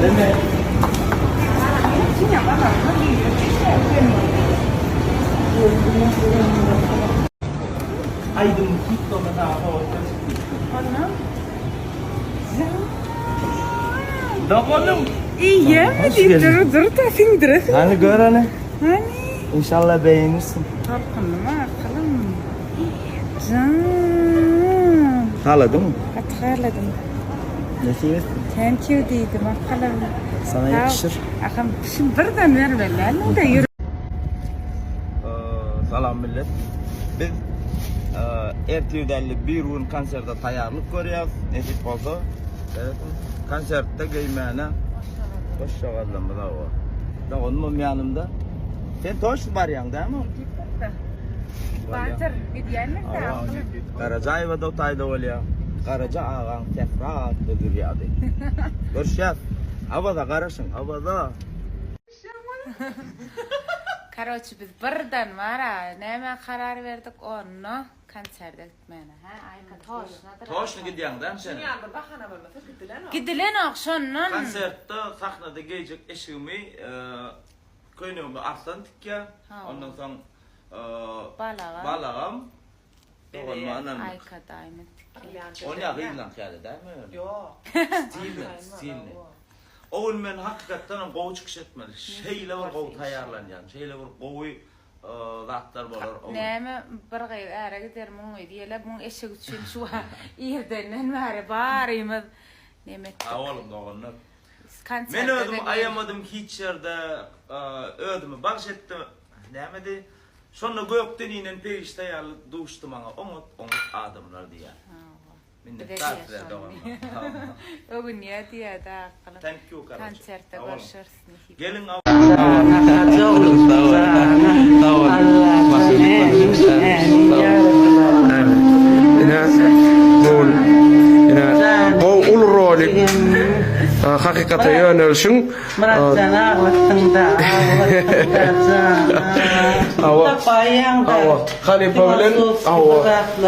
Deme. Aydın tuttu mu daha Anam. Dokunum. İyi mi deyip dur taşındır. Hani gör hani. Hani? İnşallah beğenirsin. Korkunum aklım. Can. Haladı mı? Hatırladım. Ne seversin? Thank you dedim aklım. Sana yakışır. Akım şimdi birden ver böyle. Ne de yürü. Salam millet. Biz ertiyüdenli bir gün konserde tayarlık görüyoruz. Nasip olsa. Evet. Konserde giymeyene. Hoş geldin bu da o. Da onun yanımda. Sen toş var yan değil mi? Batır gidiyenler de aklım. Karacayeva da otayda oluyor. Karaca ağam tefrat ödür ya dedi. Görüşeceğiz. Havada karışın, havada. Karoçu biz birden var ha. Neme karar verdik onu konserde gitmene. Ha ayka toş. Toşlu gidiyorsun değil mi senin? Gidilen akşamdan. Konserde sahnada gelecek eşimi köyünümü atlandık ya. Ondan sonra balağım. Doğru anam. Ayka daimi. O ne yapayım geldi değil mi? Yok. Stilne. O gün ben hakikaten kovu çıkış etmedi. Şeyle var kovu tayarlanyan. Şeyle var kovu zatlar var. Neme bir gayr ara giderim onu diyeler bunun eşek için şu yerden var barımız. Neme. Oğlum doğru. Ben ödüm ayamadım hiç yerde ödümü bahsettim. Nemedi. Sonra gökten inen perişte yerli duştum ana. Omut adamlar diye. Minnet tarifler doğru. O gün ya diye da akıllı. Thank you kardeşim. Konserte görüşürüz. Gelin al. O ul rolik hakikate yönelişin Muratcan ağlıktında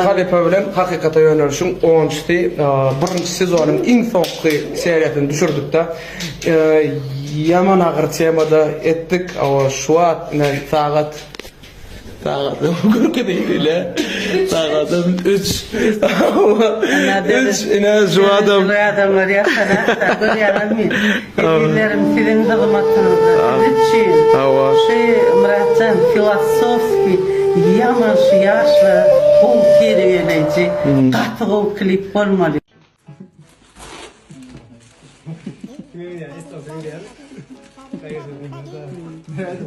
Halife bilen hakikate yönelişin 10'ti birinci sezonun en sonki seriyatını düşürdük da yaman ağır temada ettik ama şu an saat Sağladım, gurke değil ya. Sağladım, 3 ina şu adam. adamlar yakana, görüyorlar mı? Dillerim senin dağımatınızda. Üçün. Muratcan filosofski, yamaş yaşlı, bol keriyeleci, katı o klip olmalı.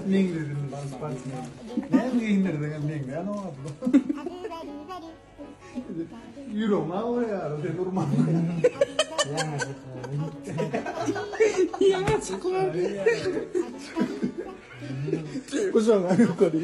Ming dedim ben Spans'ına. Ne indirdi kan Ming ya ne oldu? Euro mah oraya de normal. Ya sekolah. Kosong aku kau dia.